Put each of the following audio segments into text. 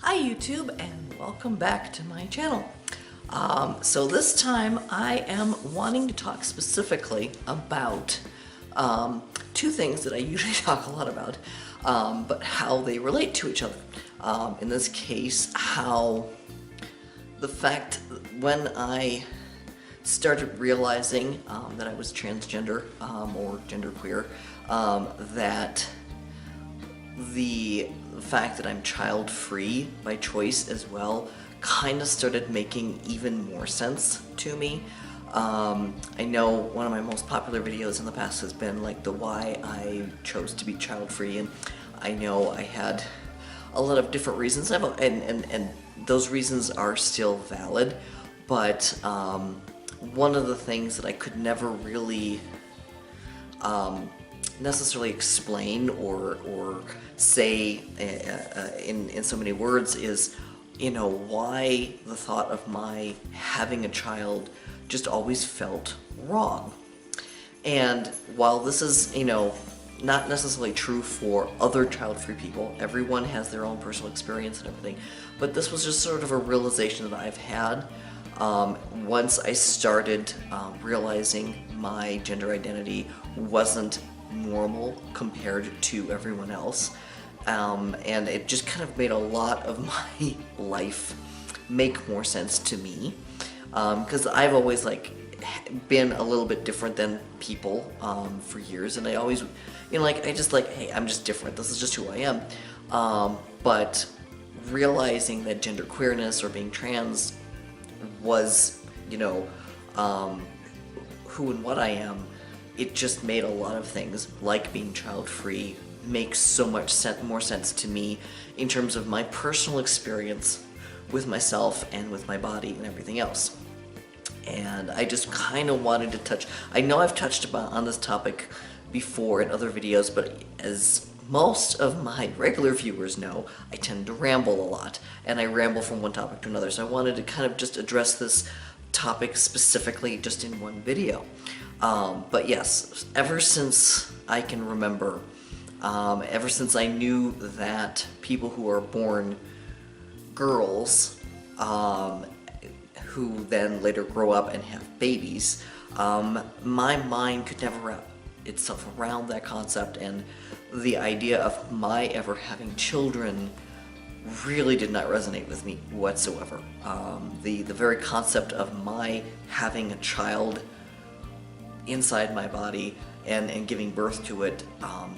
Hi YouTube, and welcome back to my channel. So this time I am wanting to talk specifically about two things that I usually talk a lot about, but how they relate to each other. In this case, how the fact when I started realizing that I was transgender or genderqueer, that the fact that I'm child-free by choice as well kind of started making even more sense to me. I know one of my most popular videos in the past has been like the why I chose to be child-free, and I know I had a lot of different reasons, and those reasons are still valid, but one of the things that I could never really necessarily explain or say in so many words is, why the thought of my having a child just always felt wrong. And while this is, not necessarily true for other child-free people, everyone has their own personal experience and everything, but this was just sort of a realization that I've had once I started realizing my gender identity wasn't normal compared to everyone else, and it just kind of made a lot of my life make more sense to me, because I've always been a little bit different than people for years, and I always, hey, I'm just different, this is just who I am, but realizing that gender queerness or being trans was, who and what I am, it just made a lot of things, like being child-free, make so much more sense to me in terms of my personal experience with myself and with my body and everything else. And I just kind of wanted to touch, I know I've touched on this topic before in other videos, but as most of my regular viewers know, I tend to ramble a lot, and I ramble from one topic to another, so I wanted to kind of just address this topic specifically just in one video. But yes, ever since I can remember, ever since I knew that people who are born girls, who then later grow up and have babies, my mind could never wrap itself around that concept, and the idea of my ever having children really did not resonate with me whatsoever. The very concept of my having a child inside my body and giving birth to it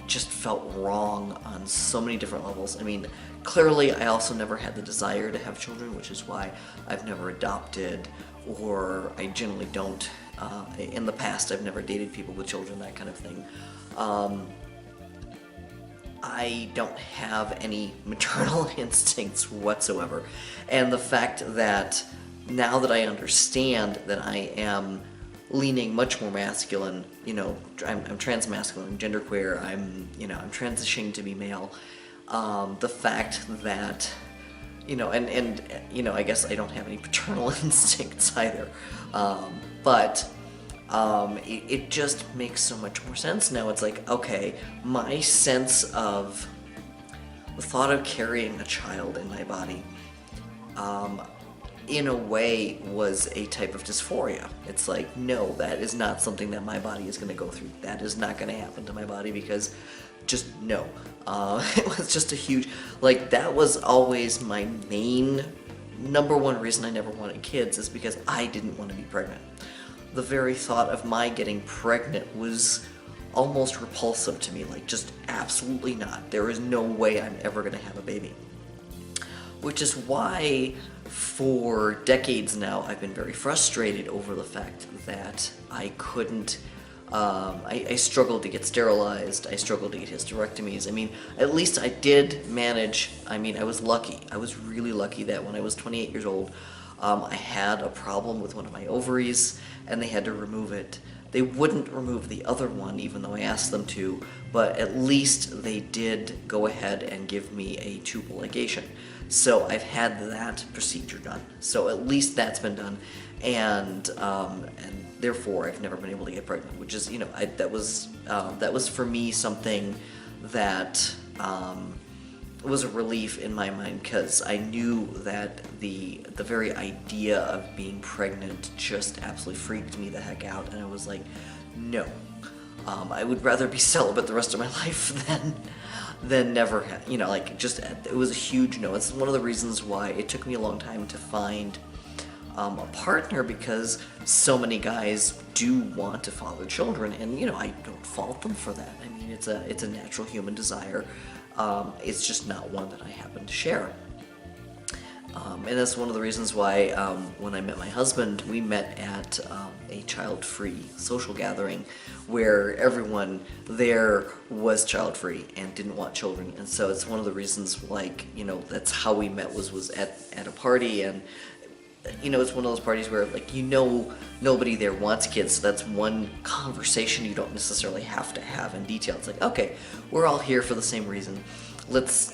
just felt wrong on so many different levels. I mean, clearly I also never had the desire to have children, which is why I've never adopted, or I generally don't. In the past, I've never dated people with children, that kind of thing. I don't have any maternal instincts whatsoever. And the fact that now that I understand that I am leaning much more masculine, I'm trans-masculine, I'm genderqueer, I'm transitioning to be male, the fact that, I guess I don't have any paternal instincts either, but it just makes so much more sense now. It's like, okay, my sense of the thought of carrying a child in my body, in a way, was a type of dysphoria. It's like, no, that is not something that my body is going to go through. That is not going to happen to my body, because just no. It was just a huge, that was always my main, number one reason I never wanted kids, is because I didn't want to be pregnant. The very thought of my getting pregnant was almost repulsive to me, just absolutely not. There is no way I'm ever going to have a baby. Which is why, for decades now, I've been very frustrated over the fact that I couldn't, I struggled to get sterilized, I struggled to get hysterectomies. I mean, at least I did manage. I mean, I was lucky. I was really lucky that when I was 28 years old, I had a problem with one of my ovaries, and they had to remove it. They wouldn't remove the other one, even though I asked them to, but at least they did go ahead and give me a tubal ligation. So I've had that procedure done. So at least that's been done, and therefore I've never been able to get pregnant, which is, that was for me something that was a relief in my mind, because I knew that the very idea of being pregnant just absolutely freaked me the heck out, and I was like, no, I would rather be celibate the rest of my life than never have, like, just, it was a huge no. It's one of the reasons why it took me a long time to find a partner, because so many guys do want to father children, and I don't fault them for that. I mean, it's a natural human desire. It's just not one that I happen to share. And that's one of the reasons why when I met my husband, we met at a child-free social gathering where everyone there was child-free and didn't want children. And so it's one of the reasons, like, that's how we met, was at a party. And it's one of those parties where, like, nobody there wants kids, so that's one conversation you don't necessarily have to have in detail. It's like, okay, we're all here for the same reason. Let's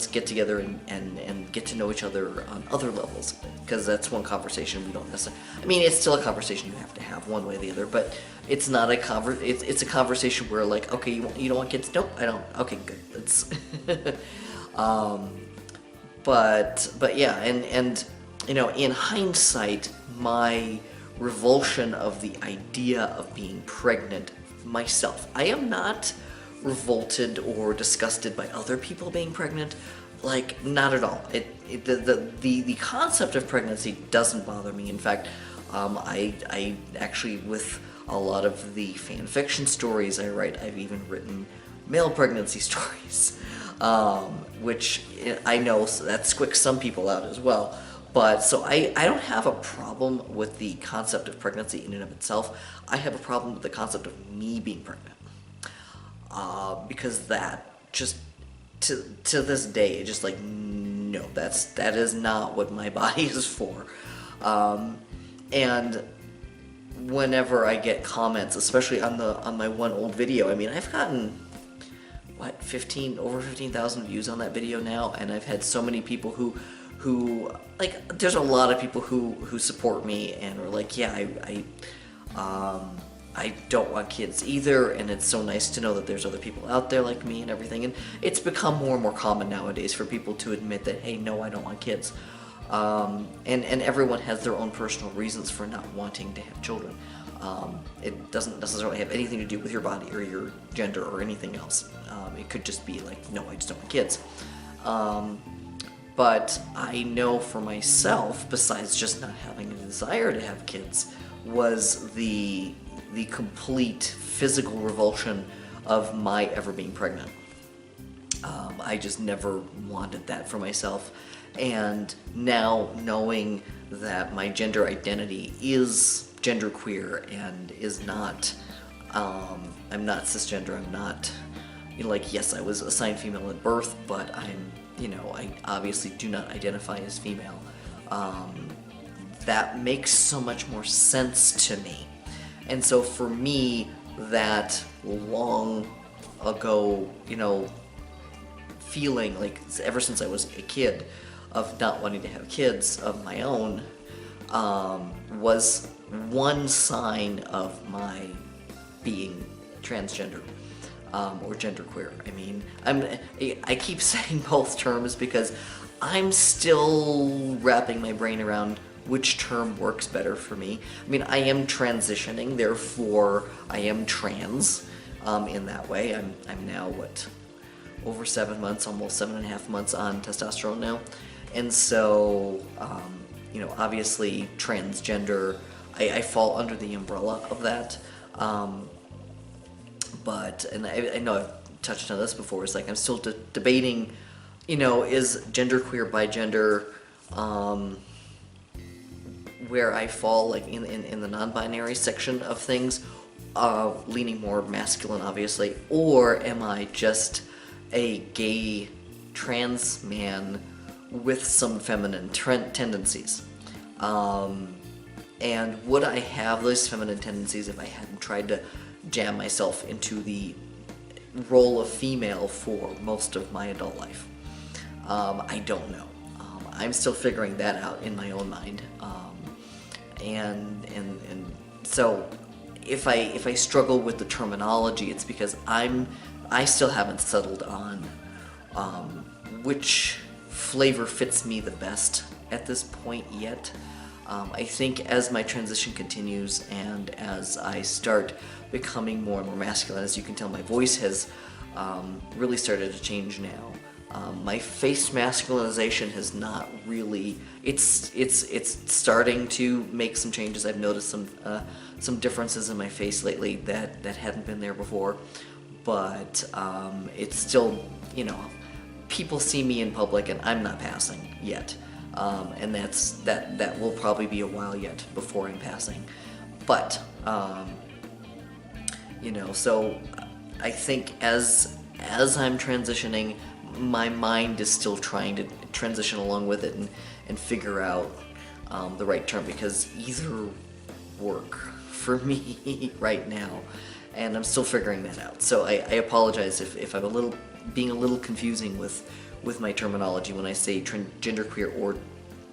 get together and get to know each other on other levels, because that's one conversation we don't necessarily, I mean, it's still a conversation you have to have one way or the other, but it's not it's a conversation where, like, okay, you don't want kids? Nope, I don't. Okay, good. It's but yeah, and in hindsight, my revulsion of the idea of being pregnant myself, I am not revolted or disgusted by other people being pregnant, like, not at all. The concept of pregnancy doesn't bother me. In fact, I actually, with a lot of the fan fiction stories I write, I've even written male pregnancy stories, which I know that squicks some people out as well. But so I don't have a problem with the concept of pregnancy in and of itself. I have a problem with the concept of me being pregnant. Because that just, to this day, just like, no, that is not what my body is for. And whenever I get comments, especially on my one old video, I mean, I've gotten over 15,000 views on that video now, and I've had so many people who like, there's a lot of people who support me and are like, yeah, I don't want kids either, and it's so nice to know that there's other people out there like me and everything. And it's become more and more common nowadays for people to admit that, hey, no, I don't want kids. And everyone has their own personal reasons for not wanting to have children. It doesn't necessarily have anything to do with your body or your gender or anything else. It could just be like, no, I just don't want kids. But I know for myself, besides just not having a desire to have kids, was the complete physical revulsion of my ever being pregnant. I just never wanted that for myself. And now, knowing that my gender identity is genderqueer and is not, I'm not cisgender, I'm not, like, yes, I was assigned female at birth, but I'm, I obviously do not identify as female. That makes so much more sense to me. And so for me, that long ago, feeling, like, ever since I was a kid, of not wanting to have kids of my own, was one sign of my being transgender, or genderqueer. I mean, I keep saying both terms because I'm still wrapping my brain around which term works better for me. I mean, I am transitioning, therefore I am trans in that way. I'm now, over 7 months, almost 7.5 months on testosterone now. And so, obviously transgender, I fall under the umbrella of that. But, and I know I've touched on this before, it's like I'm still debating, is genderqueer by gender, where I fall, like, in the non-binary section of things, leaning more masculine, obviously, or am I just a gay trans man with some feminine tendencies? And would I have those feminine tendencies if I hadn't tried to jam myself into the role of female for most of my adult life? I don't know. I'm still figuring that out in my own mind. And so if I struggle with the terminology, it's because I still haven't settled on which flavor fits me the best at this point yet. I think as my transition continues and as I start becoming more and more masculine, as you can tell, my voice has really started to change now. My face masculinization has not really, it's starting to make some changes. I've noticed some differences in my face lately that hadn't been there before, but it's still, you know, people see me in public and I'm not passing yet. And that will probably be a while yet before I'm passing. But, you know, so I think as I'm transitioning, my mind is still trying to transition along with it and figure out the right term, because either work for me right now, and I'm still figuring that out. So I apologize if I'm being a little confusing with my terminology when I say genderqueer or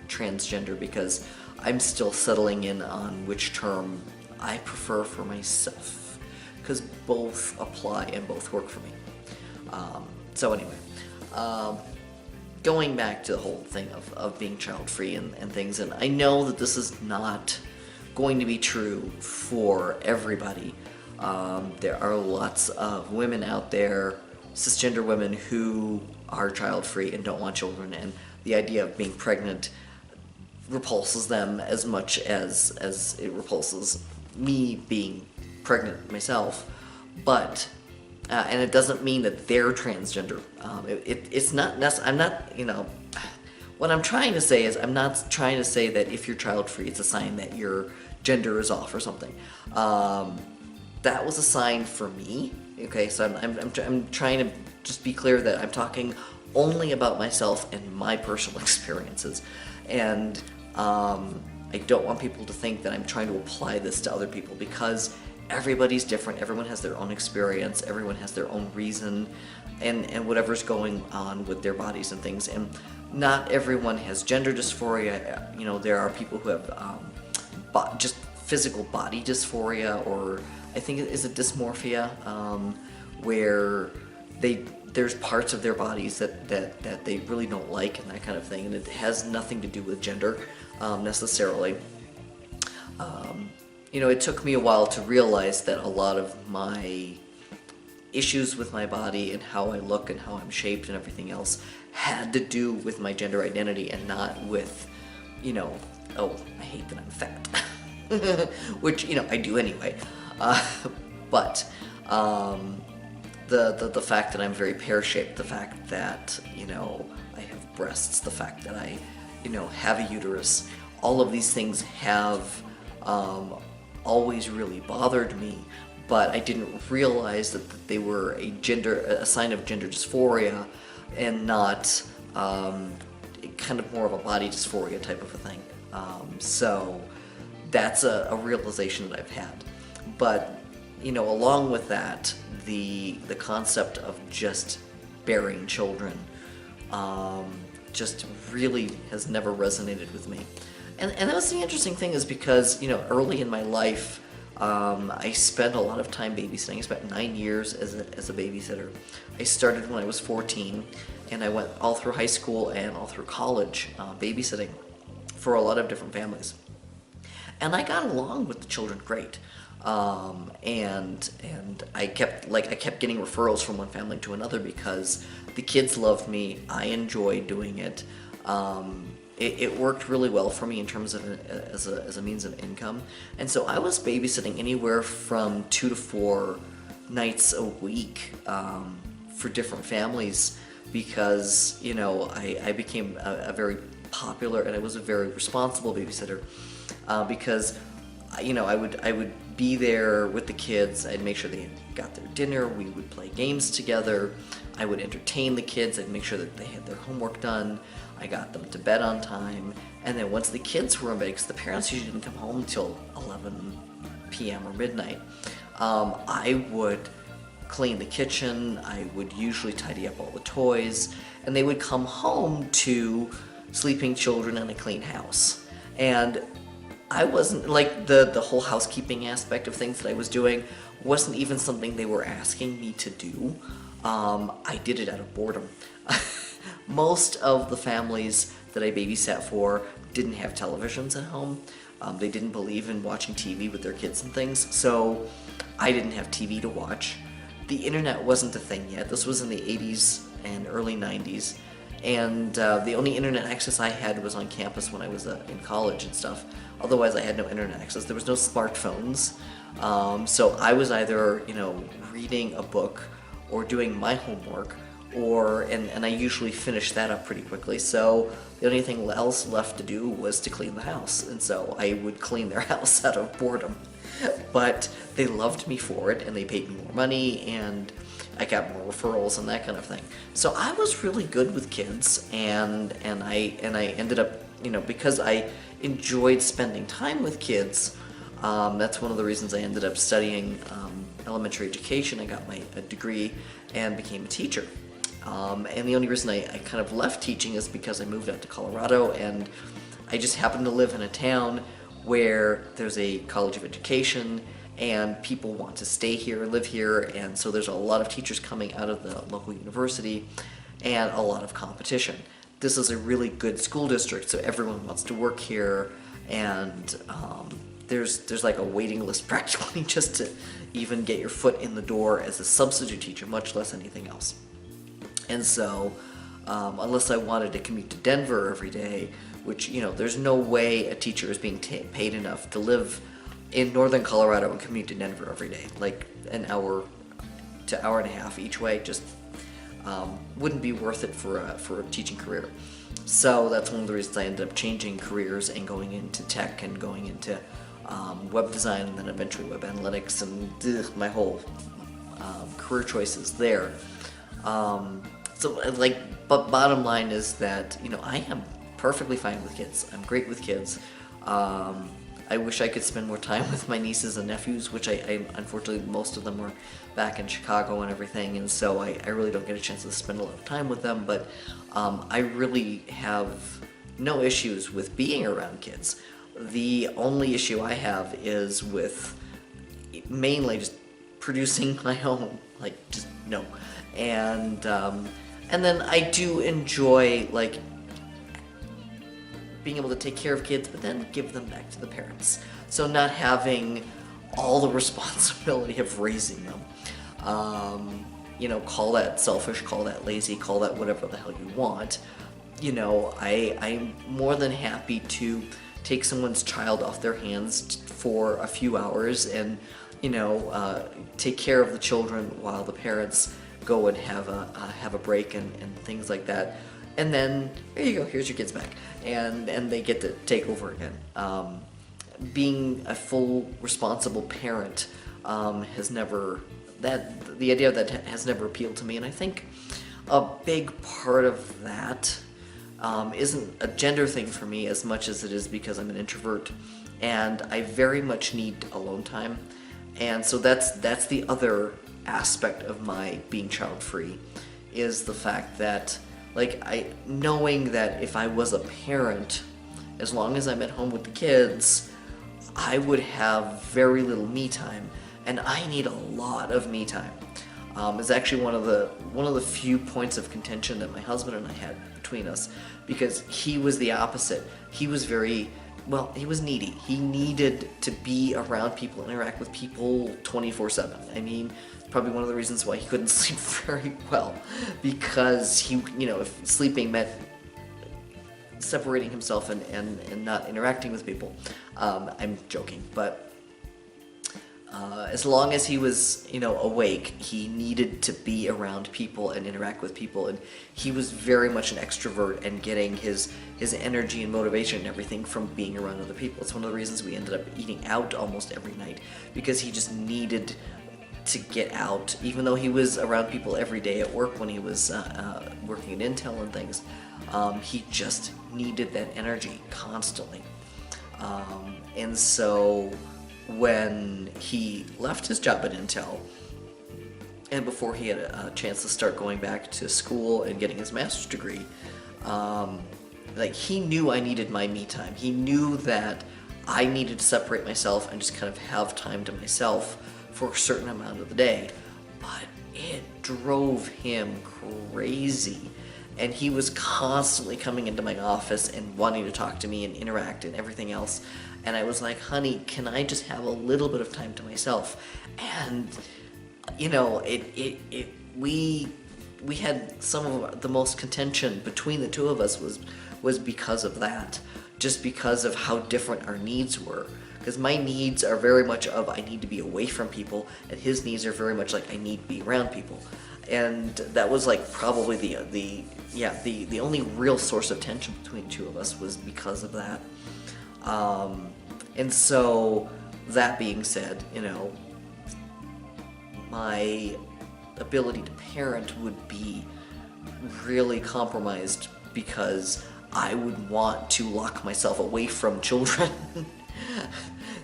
transgender, because I'm still settling in on which term I prefer for myself, because both apply and both work for me. So anyway, going back to the whole thing of being child-free and things, and I know that this is not going to be true for everybody. There are lots of women out there, cisgender women, who are child-free and don't want children, and the idea of being pregnant repulses them as much as it repulses me being pregnant myself. But and it doesn't mean that they're transgender. It's not I'm not, you know, what I'm trying to say is, I'm not trying to say that if you're child-free, it's a sign that your gender is off or something. That was a sign for me. Okay, so I'm trying to just be clear that I'm talking only about myself and my personal experiences, and I don't want people to think that I'm trying to apply this to other people, because everybody's different. Everyone has their own experience. Everyone has their own reason, and whatever's going on with their bodies and things. And not everyone has gender dysphoria. You know, there are people who have just physical body dysphoria, or I think is it dysmorphia, where there's parts of their bodies that they really don't like, and that kind of thing, and it has nothing to do with gender necessarily. You know, it took me a while to realize that a lot of my issues with my body and how I look and how I'm shaped and everything else had to do with my gender identity, and not with, you know, oh, I hate that I'm fat, which, you know, I do anyway. But the fact that I'm very pear-shaped, the fact that, you know, I have breasts, the fact that I, you know, have a uterus, all of these things have always really bothered me, but I didn't realize that they were a sign of gender dysphoria, and not kind of more of a body dysphoria type of a thing. So that's a realization that I've had. But, you know, along with that, the concept of just bearing children just really has never resonated with me. And that was the interesting thing, is because, you know, early in my life, I spent a lot of time babysitting. I spent 9 years as a babysitter. I started when I was 14, and I went all through high school and all through college babysitting for a lot of different families. And I got along with the children great. And I kept getting referrals from one family to another, because the kids loved me. I enjoyed doing it. It worked really well for me in terms of as a means of income. And so I was babysitting anywhere from 2 to 4 nights a week for different families, because, you know, I became a very popular, and I was a very responsible babysitter, because, you know, I would be there with the kids. I'd make sure they got their dinner. We would play games together. I would entertain the kids. I'd make sure that they had their homework done. I got them to bed on time. And then once the kids were in bed, because the parents usually didn't come home until 11 p.m. or midnight, I would clean the kitchen. I would usually tidy up all the toys, and they would come home to sleeping children and a clean house. And I wasn't, like, the whole housekeeping aspect of things that I was doing wasn't even something they were asking me to do. I did it out of boredom. Most of the families that I babysat for didn't have televisions at home. They didn't believe in watching TV with their kids and things, so I didn't have TV to watch. The internet wasn't a thing yet. This was in the 80s and early 90s, and the only internet access I had was on campus when I was in college and stuff. Otherwise, I had no internet access. There was no smartphones, so I was either, reading a book or doing my homework, and I usually finished that up pretty quickly, so the only thing else left to do was to clean the house, and so I would clean their house out of boredom. But they loved me for it, and they paid me more money, and I got more referrals and that kind of thing. So I was really good with kids, and I ended up, because I enjoyed spending time with kids, that's one of the reasons I ended up studying elementary education. I got a degree and became a teacher. And the only reason I kind of left teaching is because I moved out to Colorado, and I just happened to live in a town where there's a college of education and people want to stay here and live here, and so there's a lot of teachers coming out of the local university and a lot of competition. This is a really good school district, so everyone wants to work here, and there's like a waiting list practically just to even get your foot in the door as a substitute teacher, much less anything else. And so, unless I wanted to commute to Denver every day, which, there's no way a teacher is being paid enough to live in northern Colorado and commute to Denver every day. Like an hour to hour and a half each way just wouldn't be worth it for a teaching career. So that's one of the reasons I ended up changing careers and going into tech and going into web design and then eventually web analytics and my whole career choices there. But bottom line is that, I am perfectly fine with kids. I'm great with kids. I wish I could spend more time with my nieces and nephews, which I unfortunately, most of them are back in Chicago and everything, and so I really don't get a chance to spend a lot of time with them, but I really have no issues with being around kids. The only issue I have is with mainly just producing my own, just no. And then I do enjoy, being able to take care of kids, but then give them back to the parents. So not having all the responsibility of raising them. Call that selfish, call that lazy, call that whatever the hell you want. I'm more than happy to take someone's child off their hands for a few hours and, take care of the children while the parents go and have a break and things like that. And then, here you go, here's your kids back. And they get to take over again. Being a full, responsible parent the idea of that has never appealed to me. And I think a big part of that isn't a gender thing for me as much as it is because I'm an introvert. And I very much need alone time. And so that's the other aspect of my being child-free, is the fact that knowing that if I was a parent, as long as I'm at home with the kids, I would have very little me time, and I need a lot of me time. It's actually one of the few points of contention that my husband and I had between us, because he was the opposite. He was he was needy. He needed to be around people, interact with people 24/7. I mean, probably one of the reasons why he couldn't sleep very well, because if sleeping meant separating himself and not interacting with people. I'm joking, but as long as he was, awake, he needed to be around people and interact with people, and he was very much an extrovert and getting his energy and motivation and everything from being around other people. It's one of the reasons we ended up eating out almost every night, because he just needed to get out, even though he was around people every day at work when he was working at Intel and things. He just needed that energy constantly. And so when he left his job at Intel, and before he had a chance to start going back to school and getting his master's degree, he knew I needed my me time. He knew that I needed to separate myself and just kind of have time to myself for a certain amount of the day. But it drove him crazy and he was constantly coming into my office and wanting to talk to me and interact and everything else. And I was like, honey, can I just have a little bit of time to myself? And, you know, we had some of the most contention between the two of us was because of that. Just because of how different our needs were. Because my needs are very much of I need to be away from people, and his needs are very much like I need to be around people. And that was like probably the only real source of tension between the two of us was because of that. And so, that being said, you know, my ability to parent would be really compromised because I would want to lock myself away from children.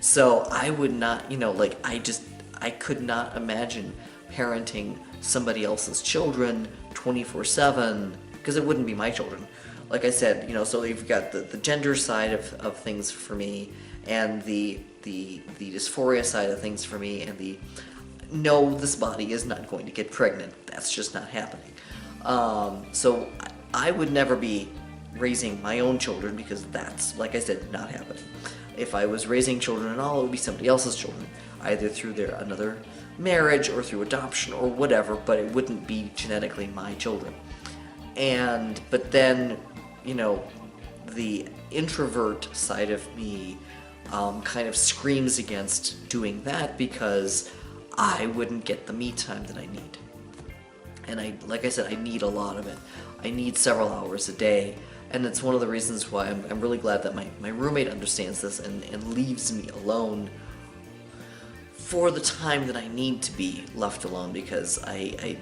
So I would not, you know, like I could not imagine parenting somebody else's children 24/7 because it wouldn't be my children. Like I said, you know, so you've got the gender side of things for me, and the dysphoria side of things for me, and no, this body is not going to get pregnant. That's just not happening. So I would never be raising my own children because that's, like I said, not happening. If I was raising children at all, it would be somebody else's children, either through another marriage or through adoption or whatever, but it wouldn't be genetically my children. But then, you know, the introvert side of me kind of screams against doing that because I wouldn't get the me time that I need. And like I said, I need a lot of it. I need several hours a day. And it's one of the reasons why I'm really glad that my roommate understands this and leaves me alone for the time that I need to be left alone, because I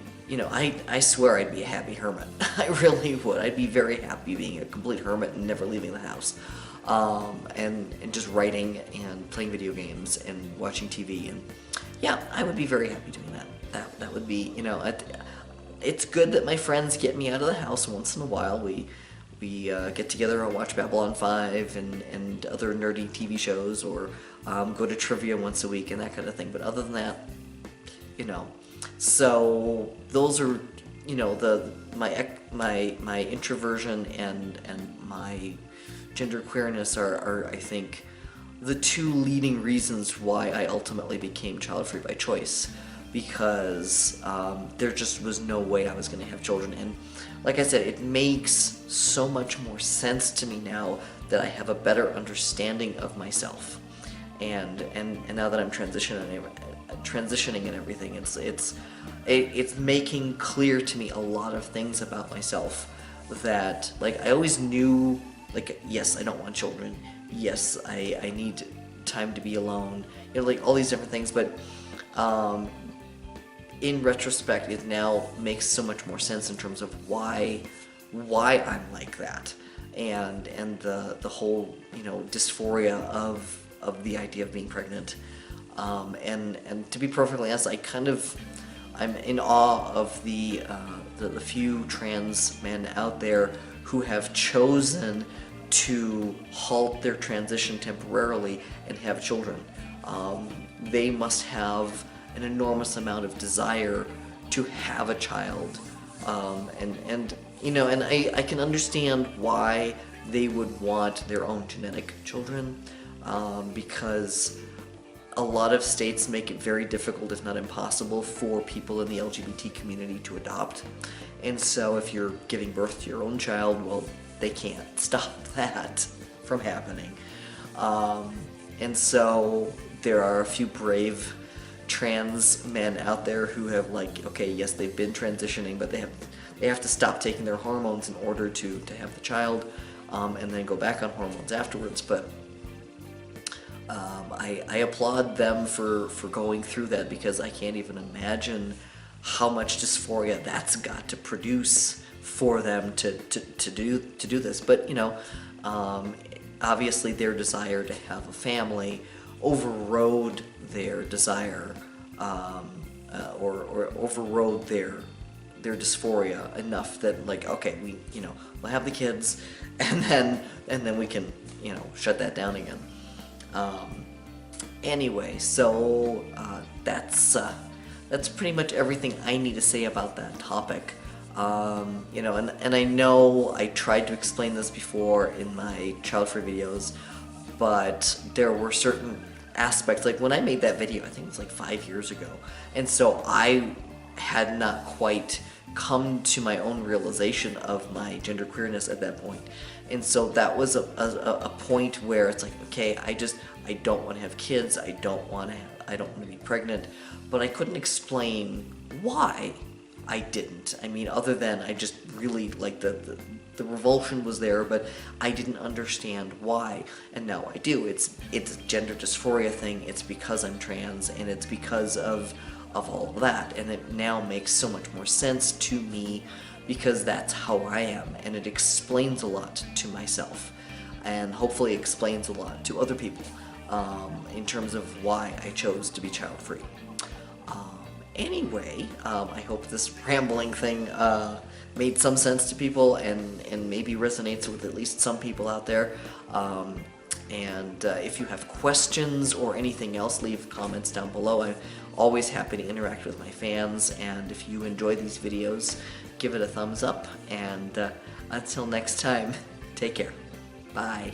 swear I'd be a happy hermit. I really would. I'd be very happy being a complete hermit and never leaving the house. And just writing and playing video games and watching TV. And yeah, I would be very happy doing that. That would be, you know, it's good that my friends get me out of the house once in a while. We get together and watch Babylon 5 and other nerdy TV shows, or go to trivia once a week and that kind of thing. But other than that, you know, so those are, you know, my introversion and my gender queerness are I think the two leading reasons why I ultimately became child-free by choice, because there just was no way I was going to have children. And like I said, it makes so much more sense to me now that I have a better understanding of myself, and now that I'm transitioning and everything, it's making clear to me a lot of things about myself that, like, I always knew, like, yes, I don't want children, yes, I need time to be alone, you know, like all these different things, but in retrospect, it now makes so much more sense in terms of why I'm like that, and the whole, you know, dysphoria of the idea of being pregnant, and to be perfectly honest, I'm in awe of the few trans men out there who have chosen to halt their transition temporarily and have children. They must have an enormous amount of desire to have a child, and you know, and I can understand why they would want their own genetic children, because a lot of states make it very difficult, if not impossible, for people in the LGBT community to adopt. And so if you're giving birth to your own child, well, they can't stop that from happening. And so there are a few brave trans men out there who have, like, okay, yes, they've been transitioning, but they have to stop taking their hormones in order to have the child, and then go back on hormones afterwards. But I applaud them for going through that, because I can't even imagine how much dysphoria that's got to produce for them to do this. But, you know, obviously their desire to have a family overrode their desire, or overrode their dysphoria enough that, like, okay, we'll have the kids, and then we can, you know, shut that down again. Anyway, so that's pretty much everything I need to say about that topic. You know, and I know I tried to explain this before in my Childfree videos, but there were certain aspects, like when I made that video, I think it was like 5 years ago, and so I had not quite come to my own realization of my gender queerness at that point. And so that was a point where it's like, okay, I don't want to have kids, I don't want to be pregnant, but I couldn't explain why I didn't. I mean, other than I just really, like, the revulsion was there, but I didn't understand why, and now I do. It's a gender dysphoria thing, it's because I'm trans, and it's because of all of that, and it now makes so much more sense to me because that's how I am, and it explains a lot to myself, and hopefully explains a lot to other people in terms of why I chose to be child-free. Anyway, I hope this rambling thing made some sense to people and maybe resonates with at least some people out there. And if you have questions or anything else, leave comments down below. I'm always happy to interact with my fans, and if you enjoy these videos, give it a thumbs up, and until next time, take care. Bye.